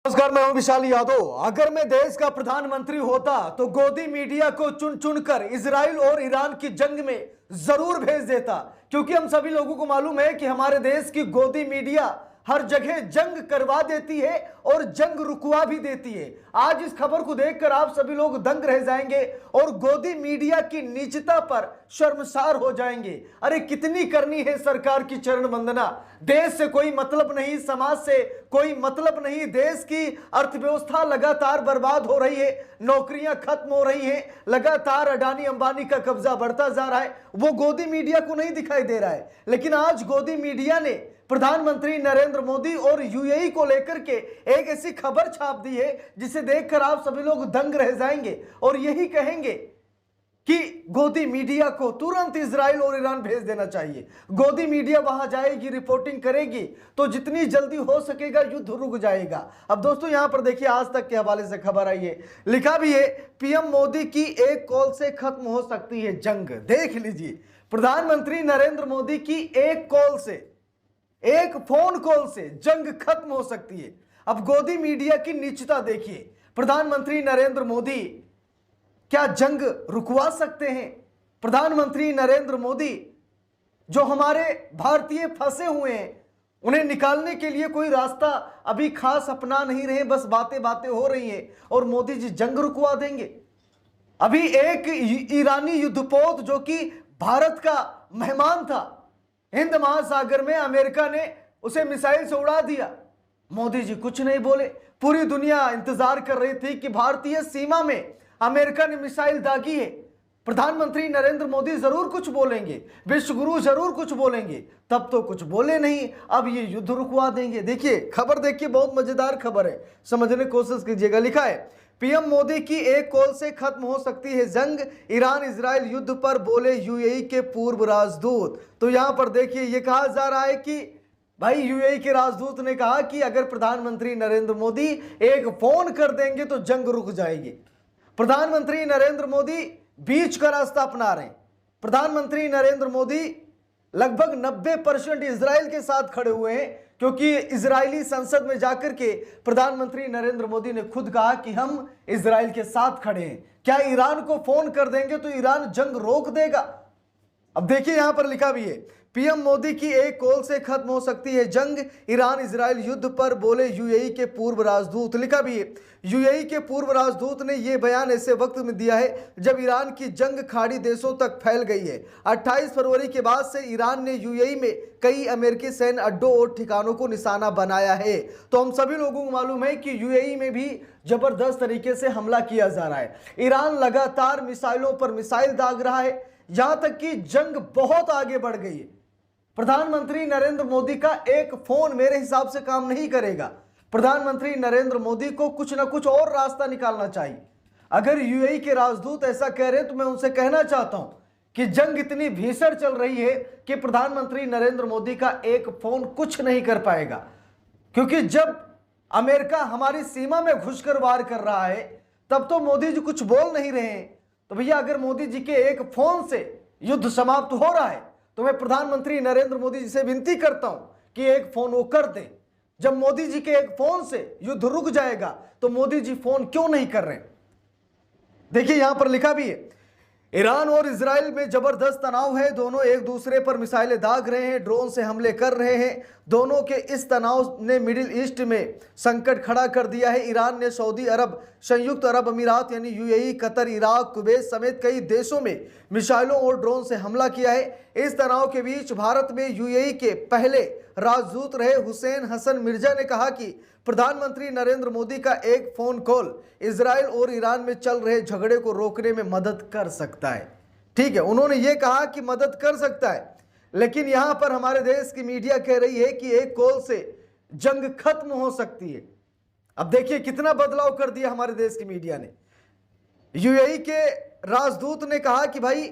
नमस्कार, मैं हूं विशाल यादव। अगर मैं देश का प्रधानमंत्री होता तो गोदी मीडिया को चुन चुनकर इजराइल और ईरान की जंग में जरूर भेज देता, क्योंकि हम सभी लोगों को मालूम है कि हमारे देश की गोदी मीडिया हर जगह जंग करवा देती है और जंग रुकवा भी देती है। आज इस खबर को देखकर आप सभी लोग दंग रह जाएंगे और गोदी मीडिया की नीचता पर शर्मसार हो जाएंगे। अरे कितनी करनी है सरकार की चरण वंदना। देश से कोई मतलब नहीं, समाज से कोई मतलब नहीं, देश की अर्थव्यवस्था लगातार बर्बाद हो रही है, नौकरियां खत्म हो रही हैं, लगातार अडानी अंबानी का कब्जा बढ़ता जा रहा है। वो गोदी मीडिया को नहीं दिखाई दे रहा है, लेकिन आज गोदी मीडिया ने प्रधानमंत्री नरेंद्र मोदी और यूएई को लेकर के एक ऐसी खबर छाप दी है जिसे देखकर आप सभी लोग दंग रह जाएंगे और यही कहेंगे कि गोदी मीडिया को तुरंत इजराइल और ईरान भेज देना चाहिए। गोदी मीडिया वहां जाएगी, रिपोर्टिंग करेगी तो जितनी जल्दी हो सकेगा युद्ध रुक जाएगा। अब दोस्तों यहां पर देखिए, आज तक के हवाले से खबर आई है, लिखा भी है पीएम मोदी की एक कॉल से खत्म हो सकती है जंग। देख लीजिए, प्रधानमंत्री नरेंद्र मोदी की एक कॉल से, एक फोन कॉल से जंग खत्म हो सकती है। अब गोदी मीडिया की नीचता देखिए, प्रधानमंत्री नरेंद्र मोदी क्या जंग रुकवा सकते हैं? प्रधानमंत्री नरेंद्र मोदी जो हमारे भारतीय फंसे हुए हैं उन्हें निकालने के लिए कोई रास्ता अभी खास अपना नहीं रहे, बस बातें बातें हो रही हैं और मोदी जी जंग रुकवा देंगे। अभी एक ईरानी युद्धपोत जो कि भारत का मेहमान था, हिंद महासागर में अमेरिका ने उसे मिसाइल से उड़ा दिया, मोदी जी कुछ नहीं बोले। पूरी दुनिया इंतजार कर रही थी कि भारतीय सीमा में अमेरिका ने मिसाइल दागी है, प्रधानमंत्री नरेंद्र मोदी जरूर कुछ बोलेंगे, विश्वगुरु जरूर कुछ बोलेंगे, तब तो कुछ बोले नहीं। अब ये युद्ध रुकवा देंगे। देखिए खबर, देखिए बहुत मजेदार खबर है, समझने की कोशिश कीजिएगा। लिखा है पीएम मोदी की एक कॉल से खत्म हो सकती है जंग, ईरान इजराइल युद्ध पर बोले यूएई के पूर्व राजदूत। तो यहां पर देखिए ये कहा जा रहा है कि भाई यूएई के राजदूत ने कहा कि अगर प्रधानमंत्री नरेंद्र मोदी एक फोन कर देंगे तो जंग रुक जाएगी। प्रधानमंत्री नरेंद्र मोदी बीच का रास्ता अपना रहे हैं। प्रधानमंत्री नरेंद्र मोदी लगभग 90% इजराइल के साथ खड़े हुए हैं, क्योंकि इजरायली संसद में जाकर के प्रधानमंत्री नरेंद्र मोदी ने खुद कहा कि हम इजराइल के साथ खड़े हैं। क्या ईरान को फोन कर देंगे तो ईरान जंग रोक देगा? अब देखिए यहां पर लिखा भी है पीएम मोदी की एक कॉल से खत्म हो सकती है जंग, ईरान इजराइल युद्ध पर बोले यूएई के पूर्व राजदूत। लिखा भी है यूएई के पूर्व राजदूत ने यह बयान ऐसे वक्त में दिया है जब ईरान की जंग खाड़ी देशों तक फैल गई है। 28 फरवरी के बाद से ईरान ने यूएई में कई अमेरिकी सैन्य अड्डों और ठिकानों को निशाना बनाया है। तो हम सभी लोगों को मालूम है कि यूएई में भी जबरदस्त तरीके से हमला किया जा रहा है। ईरान लगातार मिसाइलों पर मिसाइल दाग रहा है, यहां तक कि जंग बहुत आगे बढ़ गई है। प्रधानमंत्री नरेंद्र मोदी का एक फोन मेरे हिसाब से काम नहीं करेगा। प्रधानमंत्री नरेंद्र मोदी को कुछ ना कुछ और रास्ता निकालना चाहिए। अगर यूएई के राजदूत ऐसा कह रहे हैं तो मैं उनसे कहना चाहता हूं कि जंग इतनी भीषण चल रही है कि प्रधानमंत्री नरेंद्र मोदी का एक फोन कुछ नहीं कर पाएगा, क्योंकि जब अमेरिका हमारी सीमा में घुसकर वार कर रहा है तब तो मोदी जी कुछ बोल नहीं रहे हैं। तो भैया अगर मोदी जी के एक फोन से युद्ध समाप्त हो रहा है तो मैं प्रधानमंत्री नरेंद्र मोदी जी से विनती करता हूं कि एक फोन वो कर दें। जब मोदी जी के एक फोन से युद्ध रुक जाएगा तो मोदी जी फोन क्यों नहीं कर रहे? देखिए यहां पर लिखा भी है ईरान और इजराइल में जबरदस्त तनाव है, दोनों एक दूसरे पर मिसाइलें दाग रहे हैं, ड्रोन से हमले कर रहे हैं। दोनों के इस तनाव ने मिडिल ईस्ट में संकट खड़ा कर दिया है। ईरान ने सऊदी अरब, संयुक्त अरब अमीरात यानी यूएई, कतर, इराक, कुवैत समेत कई देशों में मिसाइलों और ड्रोन से हमला किया है। इस तनाव के बीच भारत में यूएई के पहले राजदूत रहे हुसैन हसन मिर्जा ने कहा कि प्रधानमंत्री नरेंद्र मोदी का एक फोन कॉल इजराइल और ईरान में चल रहे झगड़े को रोकने में मदद कर सकता है। ठीक है, उन्होंने ये कहा कि मदद कर सकता है, लेकिन यहां पर हमारे देश की मीडिया कह रही है कि एक कॉल से जंग खत्म हो सकती है। अब देखिए कितना बदलाव कर दिया हमारे देश की मीडिया ने। यूएई के राजदूत ने कहा कि भाई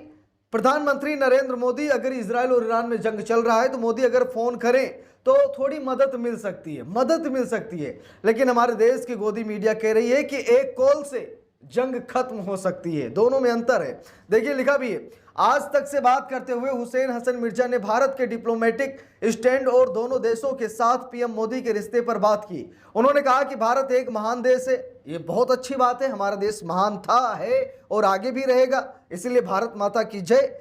प्रधानमंत्री नरेंद्र मोदी, अगर इजराइल और ईरान में जंग चल रहा है तो मोदी अगर फोन करें तो थोड़ी मदद मिल सकती है, मदद मिल सकती है। लेकिन हमारे देश की गोदी मीडिया कह रही है कि एक कॉल से जंग खत्म हो सकती है। दोनों में अंतर है। देखिए लिखा भी है, आज तक से बात करते हुए हुसैन हसन मिर्जा ने भारत के डिप्लोमेटिक स्टैंड और दोनों देशों के साथ पीएम मोदी के रिश्ते पर बात की। उन्होंने कहा कि भारत एक महान देश है। ये बहुत अच्छी बात है, हमारा देश महान था, है और आगे भी रहेगा, इसलिए भारत माता की जय।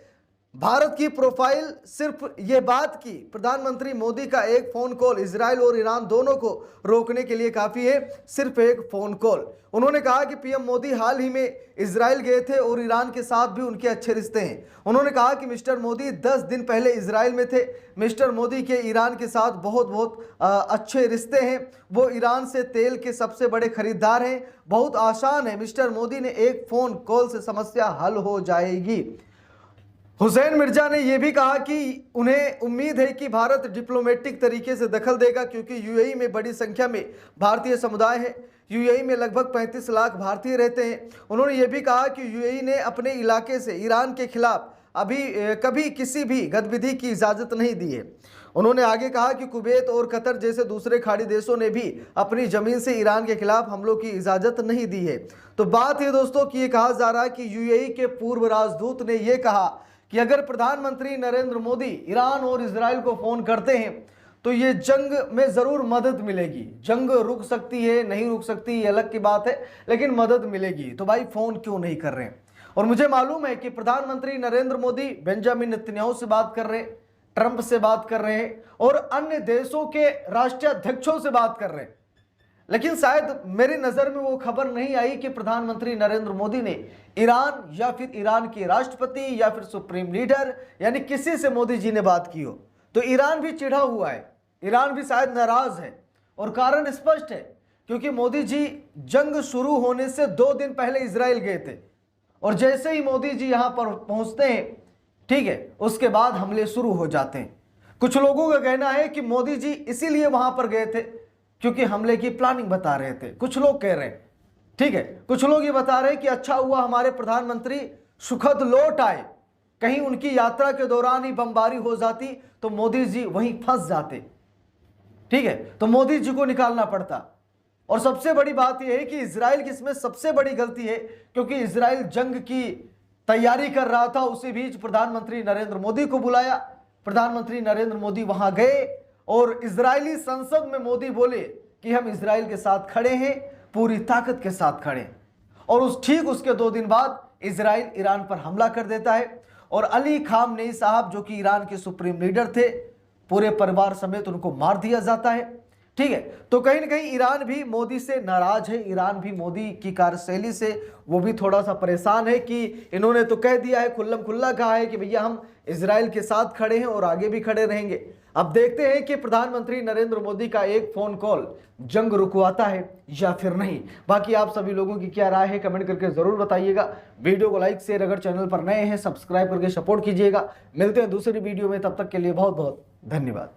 भारत की प्रोफाइल सिर्फ ये बात की प्रधानमंत्री मोदी का एक फोन कॉल इजराइल और ईरान दोनों को रोकने के लिए काफी है, सिर्फ एक फोन कॉल। उन्होंने कहा कि पीएम मोदी हाल ही में इजराइल गए थे और ईरान के साथ भी उनके अच्छे रिश्ते हैं। उन्होंने कहा कि मिस्टर मोदी 10 दिन पहले इजराइल में थे। मिस्टर मोदी के ईरान के साथ बहुत अच्छे रिश्ते हैं। वो ईरान से तेल के सबसे बड़े खरीदार हैं। बहुत आसान है, मिस्टर मोदी ने एक फोन कॉल से समस्या हल हो जाएगी। हुसैन मिर्जा ने यह भी कहा कि उन्हें उम्मीद है कि भारत डिप्लोमेटिक तरीके से दखल देगा, क्योंकि यूएई में बड़ी संख्या में भारतीय समुदाय है। यूएई में लगभग 35 लाख भारतीय रहते हैं। उन्होंने ये भी कहा कि यूएई ने अपने इलाके से ईरान के खिलाफ कभी किसी भी गतिविधि की इजाज़त नहीं दी है। उन्होंने आगे कहा कि कुवैत और कतर जैसे दूसरे खाड़ी देशों ने भी अपनी ज़मीन से ईरान के खिलाफ हमलों की इजाज़त नहीं दी है। तो बात है दोस्तों कि ये कहा जा रहा है कि यूएई के पूर्व राजदूत ने यह कहा कि अगर प्रधानमंत्री नरेंद्र मोदी ईरान और इजराइल को फ़ोन करते हैं तो ये जंग में ज़रूर मदद मिलेगी। जंग रुक सकती है, नहीं रुक सकती, ये अलग की बात है, लेकिन मदद मिलेगी। तो भाई फ़ोन क्यों नहीं कर रहे हैं? और मुझे मालूम है कि प्रधानमंत्री नरेंद्र मोदी बेंजामिन नेतन्याहू से बात कर रहे हैं, ट्रंप से बात कर रहे हैं और अन्य देशों के राष्ट्रीय अध्यक्षों से बात कर रहे हैं, लेकिन शायद मेरी नज़र में वो खबर नहीं आई कि प्रधानमंत्री नरेंद्र मोदी ने ईरान या फिर ईरान के राष्ट्रपति या फिर सुप्रीम लीडर यानी किसी से मोदी जी ने बात की हो। तो ईरान भी चिढ़ा हुआ है, ईरान भी शायद नाराज है और कारण स्पष्ट है, क्योंकि मोदी जी जंग शुरू होने से 2 दिन पहले इजराइल गए थे और जैसे ही मोदी जी यहाँ पर पहुँचते हैं, ठीक है, उसके बाद हमले शुरू हो जाते हैं। कुछ लोगों का कहना है कि मोदी जी इसीलिए वहाँ पर गए थे क्योंकि हमले की प्लानिंग बता रहे थे। कुछ लोग कह रहे हैं, ठीक है, कुछ लोग ये बता रहे हैं कि अच्छा हुआ हमारे प्रधानमंत्री सुखद लौट आए, कहीं उनकी यात्रा के दौरान ही बमबारी हो जाती तो मोदी जी वहीं फंस जाते, ठीक है, तो मोदी जी को निकालना पड़ता। और सबसे बड़ी बात यह है कि इजराइल की इसमें सबसे बड़ी गलती है, क्योंकि इजराइल जंग की तैयारी कर रहा था, उसी बीच प्रधानमंत्री नरेंद्र मोदी को बुलाया, प्रधानमंत्री नरेंद्र मोदी वहां गए और इजरायली संसद में मोदी बोले कि हम इजराइल के साथ खड़े हैं, पूरी ताकत के साथ खड़े हैं। और उसके 2 दिन बाद इजराइल ईरान पर हमला कर देता है और अली खामनेई साहब जो कि ईरान के सुप्रीम लीडर थे, पूरे परिवार समेत उनको मार दिया जाता है, ठीक है। तो कहीं ना कहीं ईरान भी मोदी से नाराज है, ईरान भी मोदी की कार्यशैली से वो भी थोड़ा सा परेशान है कि इन्होंने तो कह दिया है, खुल्लम खुल्ला कहा है कि भैया हम इजराइल के साथ खड़े हैं और आगे भी खड़े रहेंगे। अब देखते हैं कि प्रधानमंत्री नरेंद्र मोदी का एक फोन कॉल जंग रुकवाता है या फिर नहीं। बाकी आप सभी लोगों की क्या राय है कमेंट करके जरूर बताइएगा। वीडियो को लाइक शेयर, अगर चैनल पर नए हैं सब्सक्राइब करके सपोर्ट कीजिएगा। मिलते हैं दूसरी वीडियो में, तब तक के लिए बहुत बहुत धन्यवाद।